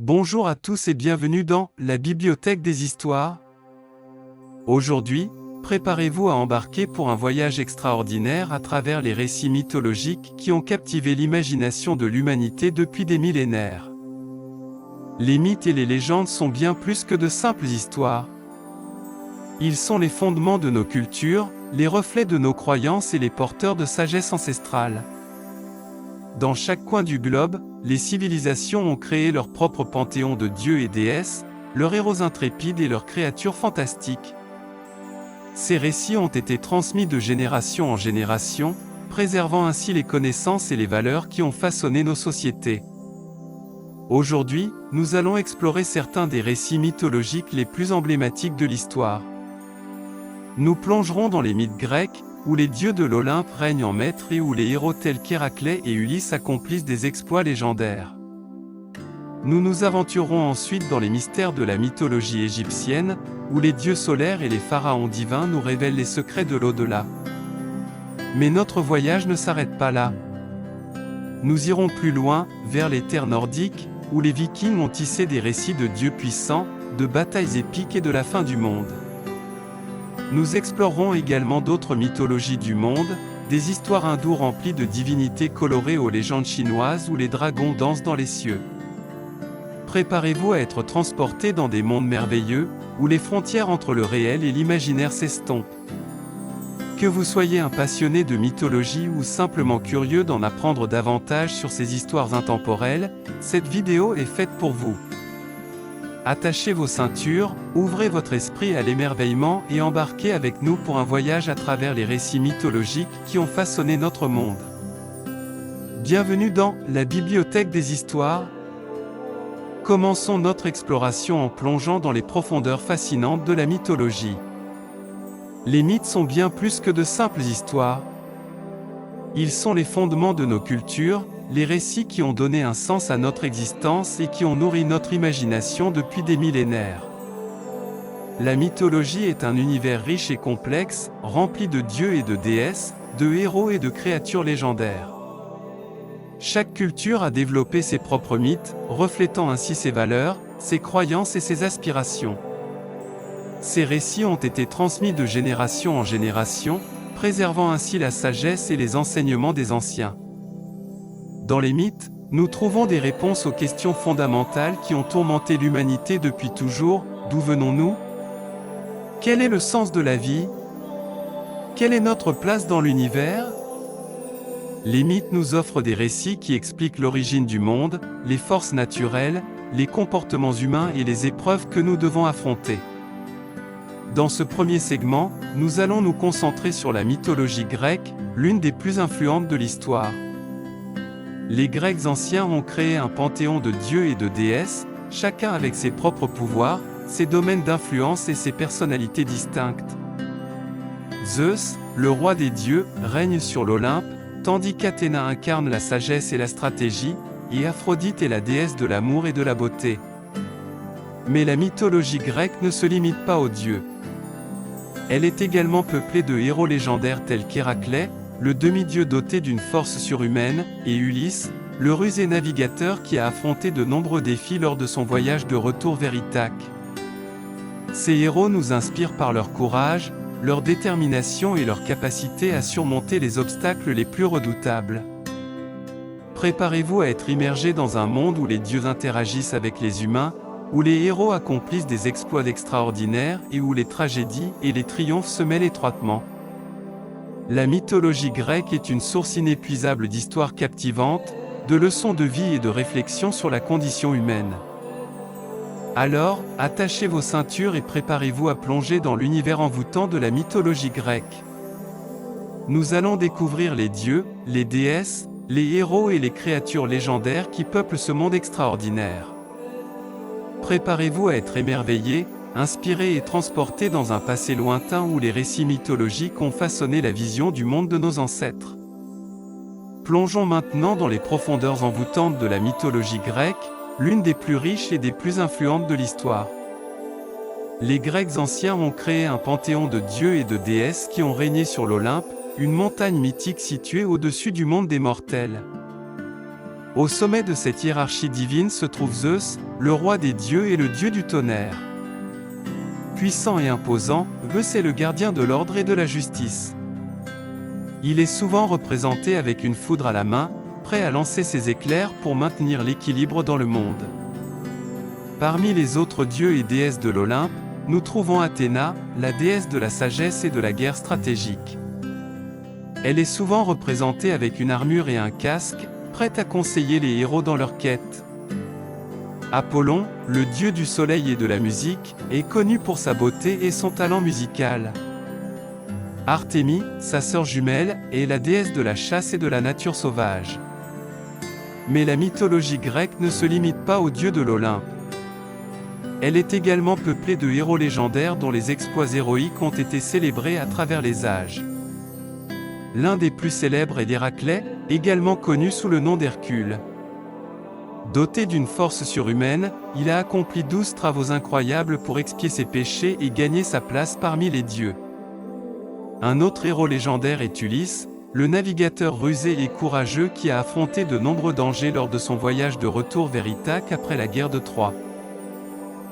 Bonjour à tous et bienvenue dans la Bibliothèque des Histoires. Aujourd'hui, préparez-vous à embarquer pour un voyage extraordinaire à travers les récits mythologiques qui ont captivé l'imagination de l'humanité depuis des millénaires. Les mythes et les légendes sont bien plus que de simples histoires. Ils sont les fondements de nos cultures, les reflets de nos croyances et les porteurs de sagesse ancestrale. Dans chaque coin du globe, les civilisations ont créé leur propre panthéon de dieux et déesses, leurs héros intrépides et leurs créatures fantastiques. Ces récits ont été transmis de génération en génération, préservant ainsi les connaissances et les valeurs qui ont façonné nos sociétés. Aujourd'hui, nous allons explorer certains des récits mythologiques les plus emblématiques de l'histoire. Nous plongerons dans les mythes grecs, où les dieux de l'Olympe règnent en maîtres et où les héros tels qu'Héraclès et Ulysse accomplissent des exploits légendaires. Nous nous aventurerons ensuite dans les mystères de la mythologie égyptienne, où les dieux solaires et les pharaons divins nous révèlent les secrets de l'au-delà. Mais notre voyage ne s'arrête pas là. Nous irons plus loin, vers les terres nordiques, où les Vikings ont tissé des récits de dieux puissants, de batailles épiques et de la fin du monde. Nous explorerons également d'autres mythologies du monde, des histoires hindoues remplies de divinités colorées aux légendes chinoises où les dragons dansent dans les cieux. Préparez-vous à être transportés dans des mondes merveilleux, où les frontières entre le réel et l'imaginaire s'estompent. Que vous soyez un passionné de mythologie ou simplement curieux d'en apprendre davantage sur ces histoires intemporelles, cette vidéo est faite pour vous. Attachez vos ceintures, ouvrez votre esprit à l'émerveillement et embarquez avec nous pour un voyage à travers les récits mythologiques qui ont façonné notre monde. Bienvenue dans la Bibliothèque des Histoires. Commençons notre exploration en plongeant dans les profondeurs fascinantes de la mythologie. Les mythes sont bien plus que de simples histoires. Ils sont les fondements de nos cultures, les récits qui ont donné un sens à notre existence et qui ont nourri notre imagination depuis des millénaires. La mythologie est un univers riche et complexe, rempli de dieux et de déesses, de héros et de créatures légendaires. Chaque culture a développé ses propres mythes, reflétant ainsi ses valeurs, ses croyances et ses aspirations. Ces récits ont été transmis de génération en génération, préservant ainsi la sagesse et les enseignements des anciens. Dans les mythes, nous trouvons des réponses aux questions fondamentales qui ont tourmenté l'humanité depuis toujours. D'où venons-nous? Quel est le sens de la vie? Quelle est notre place dans l'univers? Les mythes nous offrent des récits qui expliquent l'origine du monde, les forces naturelles, les comportements humains et les épreuves que nous devons affronter. Dans ce premier segment, nous allons nous concentrer sur la mythologie grecque, l'une des plus influentes de l'histoire. Les Grecs anciens ont créé un panthéon de dieux et de déesses, chacun avec ses propres pouvoirs, ses domaines d'influence et ses personnalités distinctes. Zeus, le roi des dieux, règne sur l'Olympe, tandis qu'Athéna incarne la sagesse et la stratégie, et Aphrodite est la déesse de l'amour et de la beauté. Mais la mythologie grecque ne se limite pas aux dieux. Elle est également peuplée de héros légendaires tels qu'Héraclès, le demi-dieu doté d'une force surhumaine, et Ulysse, le rusé navigateur qui a affronté de nombreux défis lors de son voyage de retour vers Ithaque. Ces héros nous inspirent par leur courage, leur détermination et leur capacité à surmonter les obstacles les plus redoutables. Préparez-vous à être immergé dans un monde où les dieux interagissent avec les humains, où les héros accomplissent des exploits extraordinaires et où les tragédies et les triomphes se mêlent étroitement. La mythologie grecque est une source inépuisable d'histoires captivantes, de leçons de vie et de réflexions sur la condition humaine. Alors, attachez vos ceintures et préparez-vous à plonger dans l'univers envoûtant de la mythologie grecque. Nous allons découvrir les dieux, les déesses, les héros et les créatures légendaires qui peuplent ce monde extraordinaire. Préparez-vous à être émerveillés, inspirés et transportés dans un passé lointain où les récits mythologiques ont façonné la vision du monde de nos ancêtres. Plongeons maintenant dans les profondeurs envoûtantes de la mythologie grecque, l'une des plus riches et des plus influentes de l'histoire. Les Grecs anciens ont créé un panthéon de dieux et de déesses qui ont régné sur l'Olympe, une montagne mythique située au-dessus du monde des mortels. Au sommet de cette hiérarchie divine se trouve Zeus, le roi des dieux et le dieu du tonnerre. Puissant et imposant, Zeus est le gardien de l'ordre et de la justice. Il est souvent représenté avec une foudre à la main, prêt à lancer ses éclairs pour maintenir l'équilibre dans le monde. Parmi les autres dieux et déesses de l'Olympe, nous trouvons Athéna, la déesse de la sagesse et de la guerre stratégique. Elle est souvent représentée avec une armure et un casque, prête à conseiller les héros dans leur quête. Apollon, le dieu du soleil et de la musique, est connu pour sa beauté et son talent musical. Artémis, sa sœur jumelle, est la déesse de la chasse et de la nature sauvage. Mais la mythologie grecque ne se limite pas aux dieux de l'Olympe. Elle est également peuplée de héros légendaires dont les exploits héroïques ont été célébrés à travers les âges. L'un des plus célèbres est Héraclès, également connu sous le nom d'Hercule. Doté d'une force surhumaine, il a accompli 12 travaux incroyables pour expier ses péchés et gagner sa place parmi les dieux. Un autre héros légendaire est Ulysse, le navigateur rusé et courageux qui a affronté de nombreux dangers lors de son voyage de retour vers Ithaque après la guerre de Troie.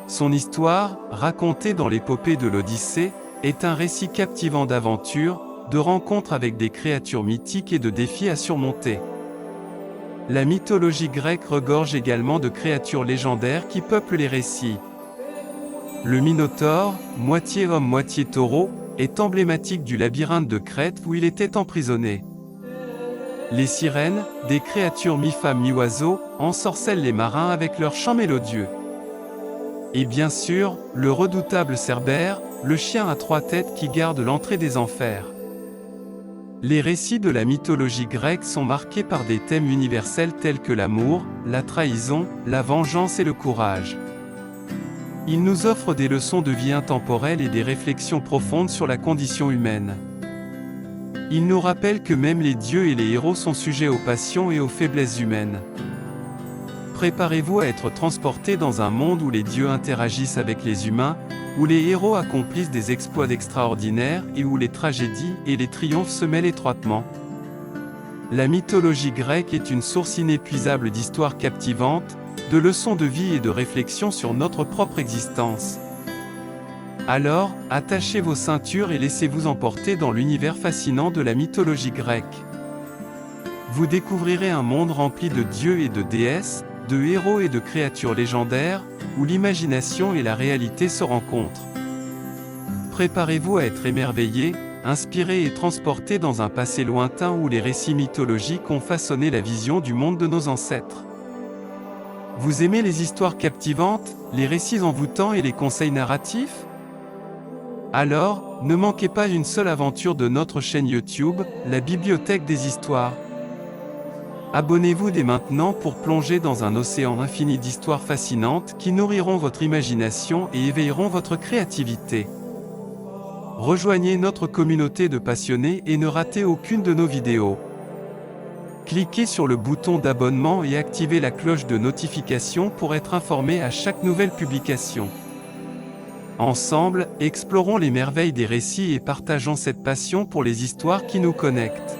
Son histoire, racontée dans l'épopée de l'Odyssée, est un récit captivant d'aventures, de rencontres avec des créatures mythiques et de défis à surmonter. La mythologie grecque regorge également de créatures légendaires qui peuplent les récits. Le Minotaure, moitié homme moitié taureau, est emblématique du labyrinthe de Crète où il était emprisonné. Les sirènes, des créatures mi-femmes mi-oiseaux, ensorcellent les marins avec leurs chants mélodieux. Et bien sûr, le redoutable Cerbère, le chien à 3 têtes qui garde l'entrée des enfers. Les récits de la mythologie grecque sont marqués par des thèmes universels tels que l'amour, la trahison, la vengeance et le courage. Ils nous offrent des leçons de vie intemporelles et des réflexions profondes sur la condition humaine. Ils nous rappellent que même les dieux et les héros sont sujets aux passions et aux faiblesses humaines. Préparez-vous à être transporté dans un monde où les dieux interagissent avec les humains, où les héros accomplissent des exploits extraordinaires et où les tragédies et les triomphes se mêlent étroitement. La mythologie grecque est une source inépuisable d'histoires captivantes, de leçons de vie et de réflexions sur notre propre existence. Alors, attachez vos ceintures et laissez-vous emporter dans l'univers fascinant de la mythologie grecque. Vous découvrirez un monde rempli de dieux et de déesses, de héros et de créatures légendaires, où l'imagination et la réalité se rencontrent. Préparez-vous à être émerveillé, inspiré et transporté dans un passé lointain où les récits mythologiques ont façonné la vision du monde de nos ancêtres. Vous aimez les histoires captivantes, les récits envoûtants et les conseils narratifs? Alors, ne manquez pas une seule aventure de notre chaîne YouTube, la Bibliothèque des Histoires. Abonnez-vous dès maintenant pour plonger dans un océan infini d'histoires fascinantes qui nourriront votre imagination et éveilleront votre créativité. Rejoignez notre communauté de passionnés et ne ratez aucune de nos vidéos. Cliquez sur le bouton d'abonnement et activez la cloche de notification pour être informé à chaque nouvelle publication. Ensemble, explorons les merveilles des récits et partageons cette passion pour les histoires qui nous connectent.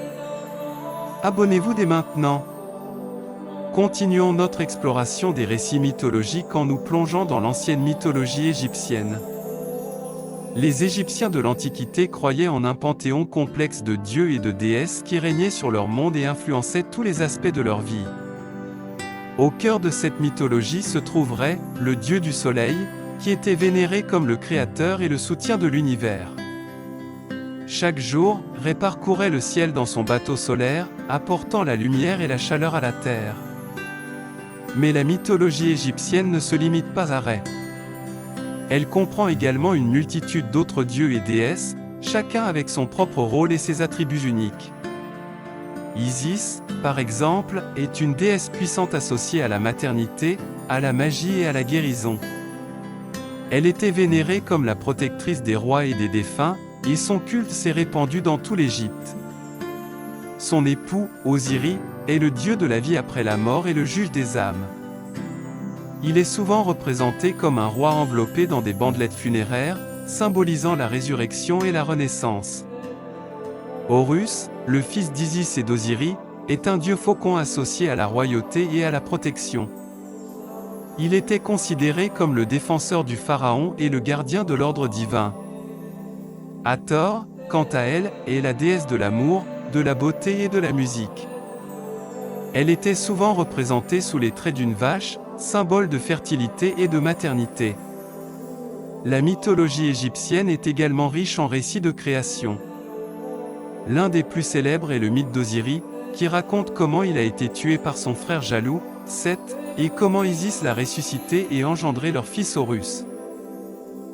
Abonnez-vous dès maintenant. Continuons notre exploration des récits mythologiques en nous plongeant dans l'ancienne mythologie égyptienne. Les Égyptiens de l'Antiquité croyaient en un panthéon complexe de dieux et de déesses qui régnaient sur leur monde et influençaient tous les aspects de leur vie. Au cœur de cette mythologie se trouverait le dieu du soleil, qui était vénéré comme le créateur et le soutien de l'univers. Chaque jour, Ré parcourait le ciel dans son bateau solaire, apportant la lumière et la chaleur à la terre. Mais la mythologie égyptienne ne se limite pas à Ré. Elle comprend également une multitude d'autres dieux et déesses, chacun avec son propre rôle et ses attributs uniques. Isis, par exemple, est une déesse puissante associée à la maternité, à la magie et à la guérison. Elle était vénérée comme la protectrice des rois et des défunts, et son culte s'est répandu dans tout l'Égypte. Son époux, Osiris, est le dieu de la vie après la mort et le juge des âmes. Il est souvent représenté comme un roi enveloppé dans des bandelettes funéraires, symbolisant la résurrection et la renaissance. Horus, le fils d'Isis et d'Osiris, est un dieu faucon associé à la royauté et à la protection. Il était considéré comme le défenseur du pharaon et le gardien de l'ordre divin. Hathor, quant à elle, est la déesse de l'amour, de la beauté et de la musique. Elle était souvent représentée sous les traits d'une vache, symbole de fertilité et de maternité. La mythologie égyptienne est également riche en récits de création. L'un des plus célèbres est le mythe d'Osiris, qui raconte comment il a été tué par son frère jaloux, Seth, et comment Isis l'a ressuscité et engendré leur fils Horus.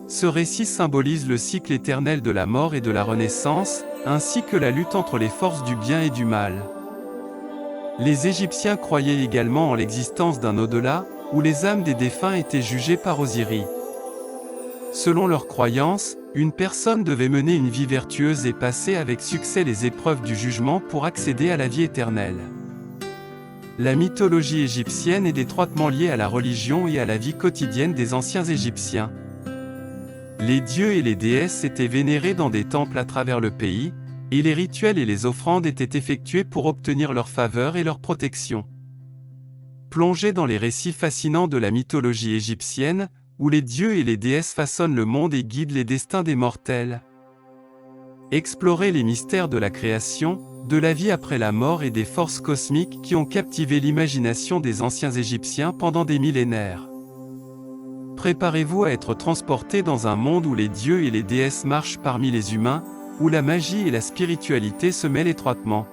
Ce récit symbolise le cycle éternel de la mort et de la renaissance, ainsi que la lutte entre les forces du bien et du mal. Les Égyptiens croyaient également en l'existence d'un au-delà, où les âmes des défunts étaient jugées par Osiris. Selon leurs croyances, une personne devait mener une vie vertueuse et passer avec succès les épreuves du jugement pour accéder à la vie éternelle. La mythologie égyptienne est étroitement liée à la religion et à la vie quotidienne des anciens Égyptiens. Les dieux et les déesses étaient vénérés dans des temples à travers le pays, et les rituels et les offrandes étaient effectués pour obtenir leur faveur et leur protection. Plongez dans les récits fascinants de la mythologie égyptienne, où les dieux et les déesses façonnent le monde et guident les destins des mortels. Explorez les mystères de la création, de la vie après la mort et des forces cosmiques qui ont captivé l'imagination des anciens Égyptiens pendant des millénaires. Préparez-vous à être transporté dans un monde où les dieux et les déesses marchent parmi les humains, où la magie et la spiritualité se mêlent étroitement.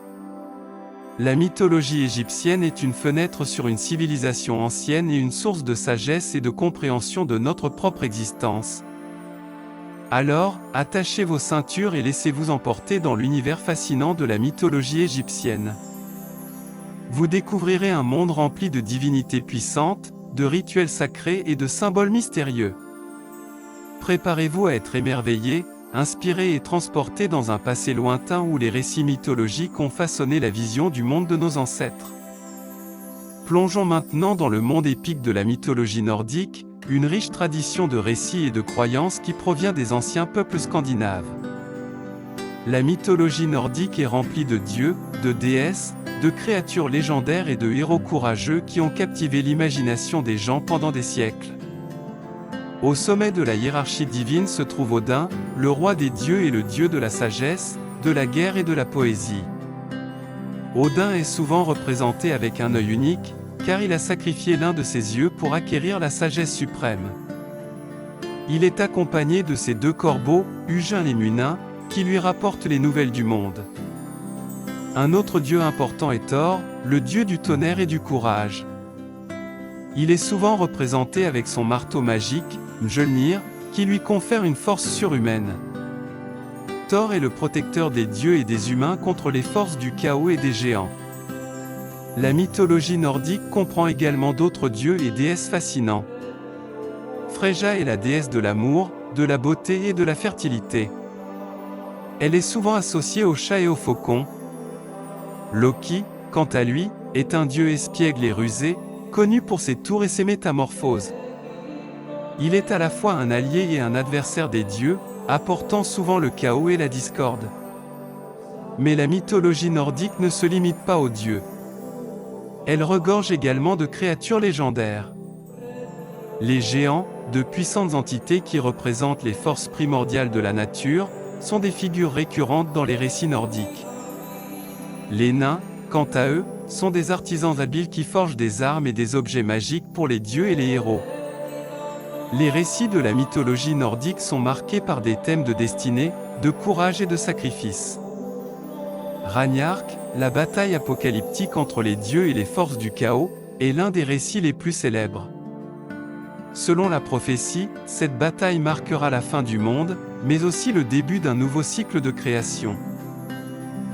La mythologie égyptienne est une fenêtre sur une civilisation ancienne et une source de sagesse et de compréhension de notre propre existence. Alors, attachez vos ceintures et laissez-vous emporter dans l'univers fascinant de la mythologie égyptienne. Vous découvrirez un monde rempli de divinités puissantes, de rituels sacrés et de symboles mystérieux. Préparez-vous à être émerveillé, inspiré et transporté dans un passé lointain où les récits mythologiques ont façonné la vision du monde de nos ancêtres. Plongeons maintenant dans le monde épique de la mythologie nordique, une riche tradition de récits et de croyances qui provient des anciens peuples scandinaves. La mythologie nordique est remplie de dieux, de déesses, de créatures légendaires et de héros courageux qui ont captivé l'imagination des gens pendant des siècles. Au sommet de la hiérarchie divine se trouve Odin, le roi des dieux et le dieu de la sagesse, de la guerre et de la poésie. Odin est souvent représenté avec un œil unique, car il a sacrifié l'un de ses yeux pour acquérir la sagesse suprême. Il est accompagné de ses deux corbeaux, Hugin et Munin, qui lui rapportent les nouvelles du monde. Un autre dieu important est Thor, le dieu du tonnerre et du courage. Il est souvent représenté avec son marteau magique, Mjolnir, qui lui confère une force surhumaine. Thor est le protecteur des dieux et des humains contre les forces du chaos et des géants. La mythologie nordique comprend également d'autres dieux et déesses fascinants. Freyja est la déesse de l'amour, de la beauté et de la fertilité. Elle est souvent associée aux chats et aux faucons. Loki, quant à lui, est un dieu espiègle et rusé, connu pour ses tours et ses métamorphoses. Il est à la fois un allié et un adversaire des dieux, apportant souvent le chaos et la discorde. Mais la mythologie nordique ne se limite pas aux dieux. Elle regorge également de créatures légendaires. Les géants, de puissantes entités qui représentent les forces primordiales de la nature, sont des figures récurrentes dans les récits nordiques. Les nains, quant à eux, sont des artisans habiles qui forgent des armes et des objets magiques pour les dieux et les héros. Les récits de la mythologie nordique sont marqués par des thèmes de destinée, de courage et de sacrifice. Ragnarök, la bataille apocalyptique entre les dieux et les forces du chaos, est l'un des récits les plus célèbres. Selon la prophétie, cette bataille marquera la fin du monde, mais aussi le début d'un nouveau cycle de création.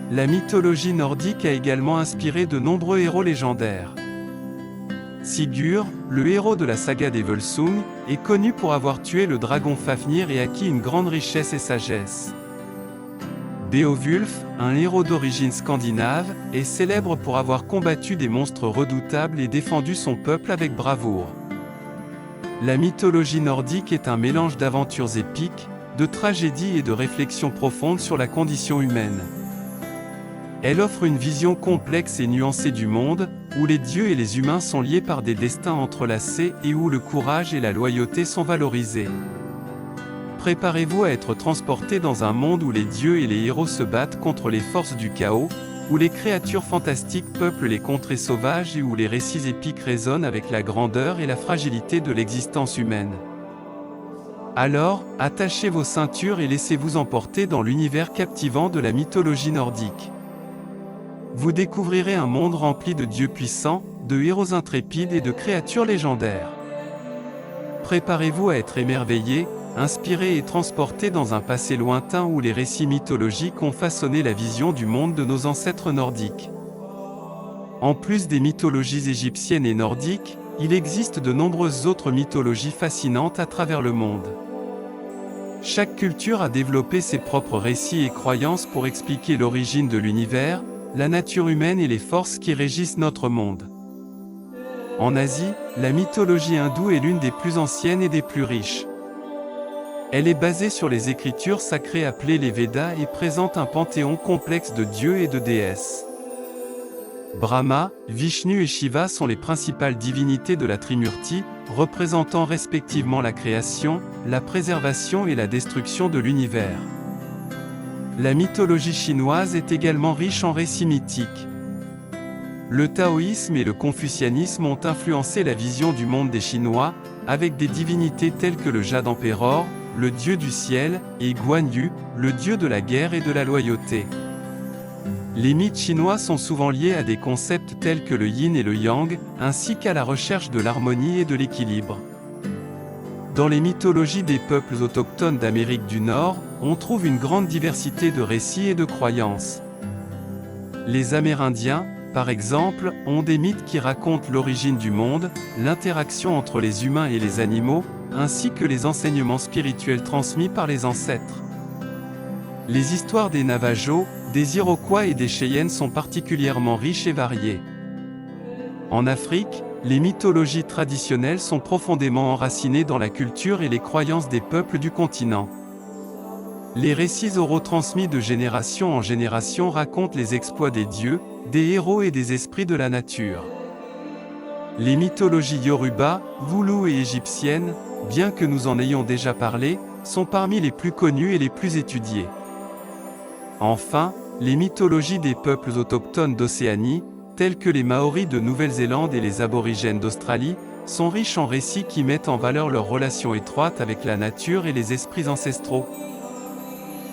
La mythologie nordique a également inspiré de nombreux héros légendaires. Sigurd, le héros de la saga des Völsung, est connu pour avoir tué le dragon Fafnir et acquis une grande richesse et sagesse. Beowulf, un héros d'origine scandinave, est célèbre pour avoir combattu des monstres redoutables et défendu son peuple avec bravoure. La mythologie nordique est un mélange d'aventures épiques, de tragédies et de réflexions profondes sur la condition humaine. Elle offre une vision complexe et nuancée du monde, où les dieux et les humains sont liés par des destins entrelacés et où le courage et la loyauté sont valorisés. Préparez-vous à être transporté dans un monde où les dieux et les héros se battent contre les forces du chaos, où les créatures fantastiques peuplent les contrées sauvages et où les récits épiques résonnent avec la grandeur et la fragilité de l'existence humaine. Alors, attachez vos ceintures et laissez-vous emporter dans l'univers captivant de la mythologie nordique. Vous découvrirez un monde rempli de dieux puissants, de héros intrépides et de créatures légendaires. Préparez-vous à être émerveillé, inspiré et transporté dans un passé lointain où les récits mythologiques ont façonné la vision du monde de nos ancêtres nordiques. En plus des mythologies égyptiennes et nordiques, il existe de nombreuses autres mythologies fascinantes à travers le monde. Chaque culture a développé ses propres récits et croyances pour expliquer l'origine de l'univers, la nature humaine et les forces qui régissent notre monde. En Asie, la mythologie hindoue est l'une des plus anciennes et des plus riches. Elle est basée sur les écritures sacrées appelées les Védas et présente un panthéon complexe de dieux et de déesses. Brahma, Vishnu et Shiva sont les principales divinités de la Trimurti, représentant respectivement la création, la préservation et la destruction de l'univers. La mythologie chinoise est également riche en récits mythiques. Le taoïsme et le confucianisme ont influencé la vision du monde des Chinois, avec des divinités telles que le Jade Emperor, le dieu du ciel, et Guan Yu, le dieu de la guerre et de la loyauté. Les mythes chinois sont souvent liés à des concepts tels que le yin et le yang, ainsi qu'à la recherche de l'harmonie et de l'équilibre. Dans les mythologies des peuples autochtones d'Amérique du Nord, on trouve une grande diversité de récits et de croyances. Les Amérindiens, par exemple, ont des mythes qui racontent l'origine du monde, l'interaction entre les humains et les animaux, ainsi que les enseignements spirituels transmis par les ancêtres. Les histoires des Navajos, des Iroquois et des Cheyennes sont particulièrement riches et variées. En Afrique, les mythologies traditionnelles sont profondément enracinées dans la culture et les croyances des peuples du continent. Les récits oraux transmis de génération en génération racontent les exploits des dieux, des héros et des esprits de la nature. Les mythologies Yoruba, Voulou et égyptiennes, bien que nous en ayons déjà parlé, sont parmi les plus connues et les plus étudiées. Enfin, les mythologies des peuples autochtones d'Océanie, tels que les Maoris de Nouvelle-Zélande et les aborigènes d'Australie, sont riches en récits qui mettent en valeur leur relation étroite avec la nature et les esprits ancestraux.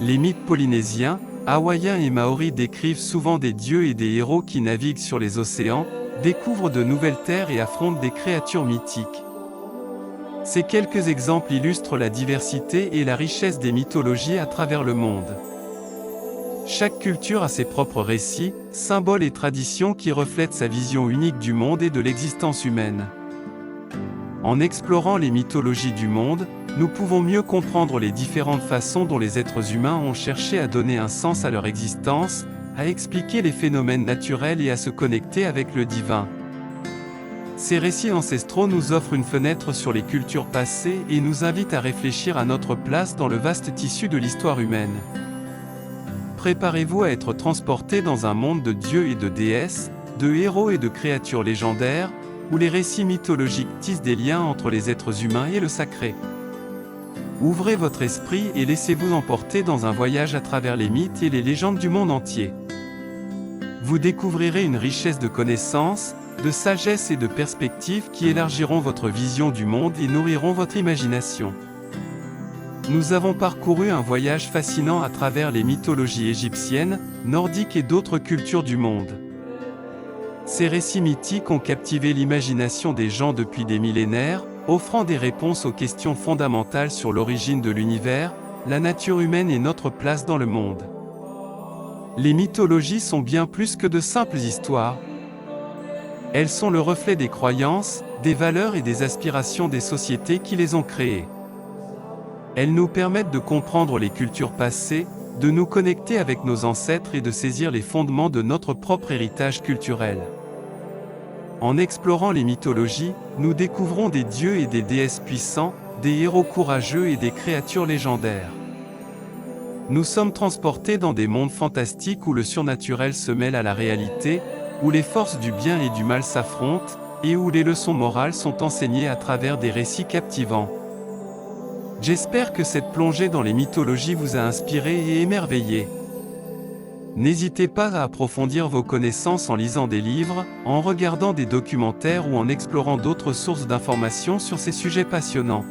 Les mythes polynésiens, hawaïens et maoris décrivent souvent des dieux et des héros qui naviguent sur les océans, découvrent de nouvelles terres et affrontent des créatures mythiques. Ces quelques exemples illustrent la diversité et la richesse des mythologies à travers le monde. Chaque culture a ses propres récits, symboles et traditions qui reflètent sa vision unique du monde et de l'existence humaine. En explorant les mythologies du monde, nous pouvons mieux comprendre les différentes façons dont les êtres humains ont cherché à donner un sens à leur existence, à expliquer les phénomènes naturels et à se connecter avec le divin. Ces récits ancestraux nous offrent une fenêtre sur les cultures passées et nous invitent à réfléchir à notre place dans le vaste tissu de l'histoire humaine. Préparez-vous à être transporté dans un monde de dieux et de déesses, de héros et de créatures légendaires, où les récits mythologiques tissent des liens entre les êtres humains et le sacré. Ouvrez votre esprit et laissez-vous emporter dans un voyage à travers les mythes et les légendes du monde entier. Vous découvrirez une richesse de connaissances, de sagesse et de perspectives qui élargiront votre vision du monde et nourriront votre imagination. Nous avons parcouru un voyage fascinant à travers les mythologies égyptiennes, nordiques et d'autres cultures du monde. Ces récits mythiques ont captivé l'imagination des gens depuis des millénaires, offrant des réponses aux questions fondamentales sur l'origine de l'univers, la nature humaine et notre place dans le monde. Les mythologies sont bien plus que de simples histoires. Elles sont le reflet des croyances, des valeurs et des aspirations des sociétés qui les ont créées. Elles nous permettent de comprendre les cultures passées, de nous connecter avec nos ancêtres et de saisir les fondements de notre propre héritage culturel. En explorant les mythologies, nous découvrons des dieux et des déesses puissants, des héros courageux et des créatures légendaires. Nous sommes transportés dans des mondes fantastiques où le surnaturel se mêle à la réalité, où les forces du bien et du mal s'affrontent, et où les leçons morales sont enseignées à travers des récits captivants. J'espère que cette plongée dans les mythologies vous a inspiré et émerveillé. N'hésitez pas à approfondir vos connaissances en lisant des livres, en regardant des documentaires ou en explorant d'autres sources d'informations sur ces sujets passionnants.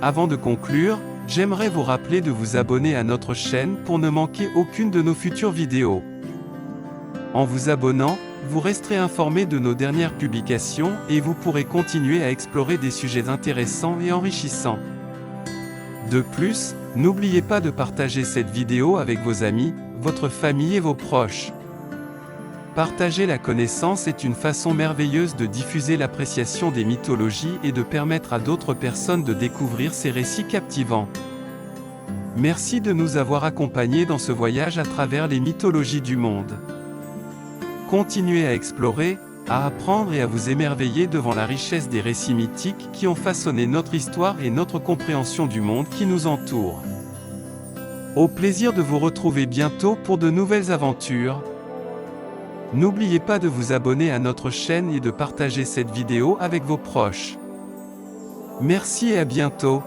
Avant de conclure, j'aimerais vous rappeler de vous abonner à notre chaîne pour ne manquer aucune de nos futures vidéos. En vous abonnant, vous resterez informé de nos dernières publications et vous pourrez continuer à explorer des sujets intéressants et enrichissants. De plus, n'oubliez pas de partager cette vidéo avec vos amis, votre famille et vos proches. Partager la connaissance est une façon merveilleuse de diffuser l'appréciation des mythologies et de permettre à d'autres personnes de découvrir ces récits captivants. Merci de nous avoir accompagnés dans ce voyage à travers les mythologies du monde. Continuez à explorer, à apprendre et à vous émerveiller devant la richesse des récits mythiques qui ont façonné notre histoire et notre compréhension du monde qui nous entoure. Au plaisir de vous retrouver bientôt pour de nouvelles aventures. N'oubliez pas de vous abonner à notre chaîne et de partager cette vidéo avec vos proches. Merci et à bientôt.